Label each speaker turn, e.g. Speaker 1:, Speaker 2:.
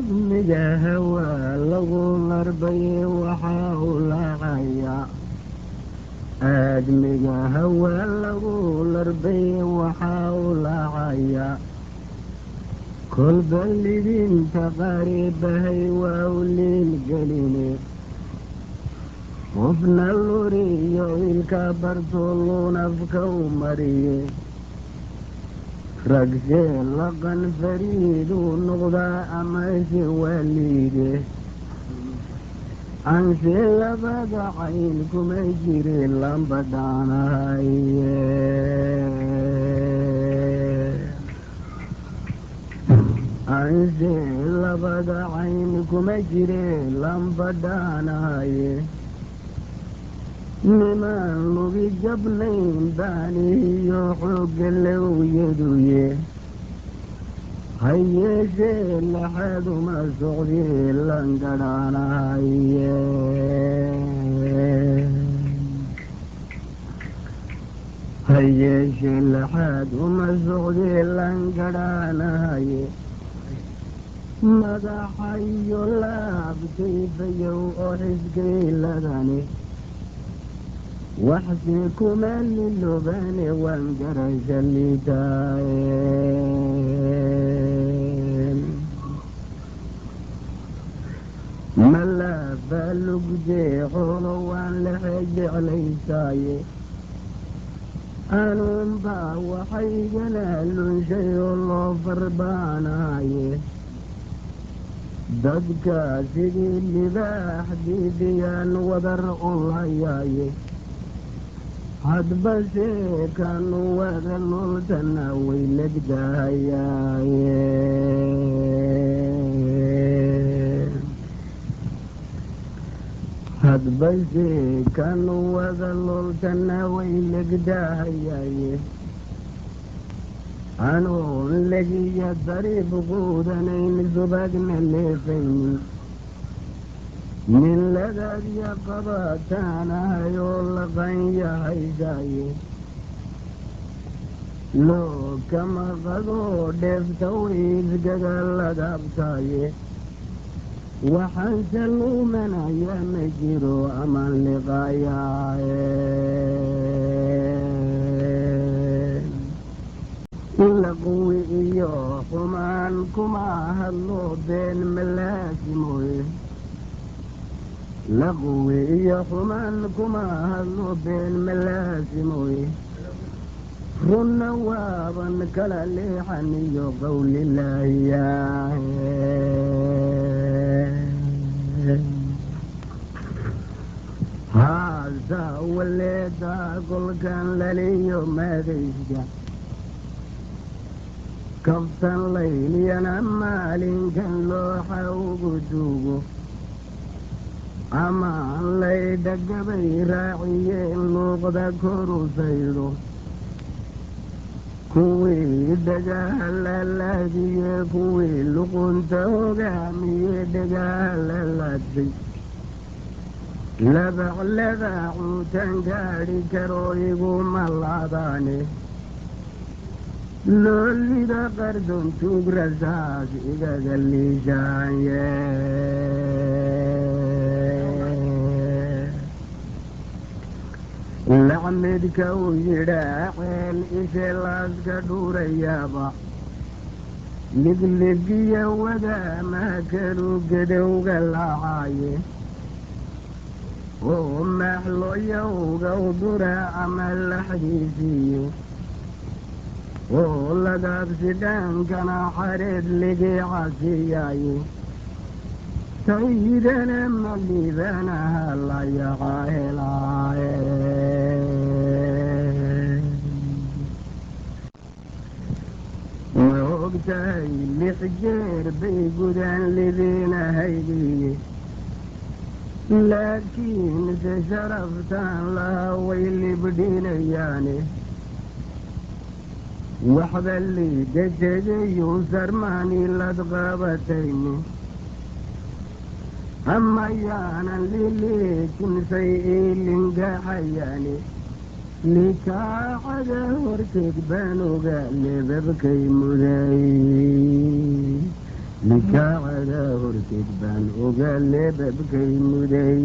Speaker 1: aadmiga hawaa lagu larbay waxaa u laacaya aadmiga hawaa lagu larbay waxaa u laacaya kolba lidinta qariibahay waa u liilgeline qofna luriyo ilka bartuluunafka u mariye ragsee laqan fariiduu noqdaa amase waa liide anse labada cayn kuma jiri lambadhaanahaye anse labada cayn kuma jire lambadhaanahaye nimaan lugi jabnayn baaniyo xoogga lowyaduye ha yeeshee laxaduma socdii langadhaanahaye ha yeeshee laxaad uma socdii langadhaanahaye madaxayo laabkayfayow oo xisgayladani waxse kuma lilobane waan garasha liitaaye malaaba lugdee xoolo waan lahe jeclaysaaye anuunbaa waxaygana lunshay oo loo farbaanaaye dadka sidii libaax diidiyaan wadar u layaaye hadbase kanu wada lultana way legdahayaaye hadbase kanu wada lultana way legdahayaaye anoon legiya dariib quudanayn subagna leefaynin nin ladaadya qabataanahay oo laqan yahaysaaye loo kama qadoo dheefta wiisgaga ladaabtaaye waxaanse luumanaya ma jiro amaan liqaayaaye laqwi iyo xumaan kuma hadlo been malaasimoye laqwi iyo xumaan kuma hadlo been malaasimoye runna waaban kala leexan iyo qowlilaahiyahe haasa waleedaa kolkan laliyo maadayska kabtan layliyana maalinkan looxa ugu duugo amaan laydhagabay raaciyeen luuqda koru saydho kuwii dhagahalalaadiye kuwii luqunta hogaamiye dhagahalalaadbay labaclabaacuutan gaadhi karo iguma laadaane loolida qardon tuugrasaas igaga liishaanye lacmidka u yidhaa ceel ishe laaska dhuurayaaba ligligiya wadaamaha kalu gadowga laacaaye oo maxlooyowga u dura ama laxdiisiiyo oo lagaabsi dhaankana xareed ligii casiyaaye taydana malibanaha la yaqaa helaaye ma ogtahay 6 jeer bay gudaan lidiinahaydiye laakiinse sharaftaan laha way libdhinayaane waxba liida tegayuu sarmaani lad qabatayne ama yaanan liliikinsay iilingaxayaane nikaaxada horteed baan ogaa lebabkay muday mikaacada horteed baan ogaa leebabkay muday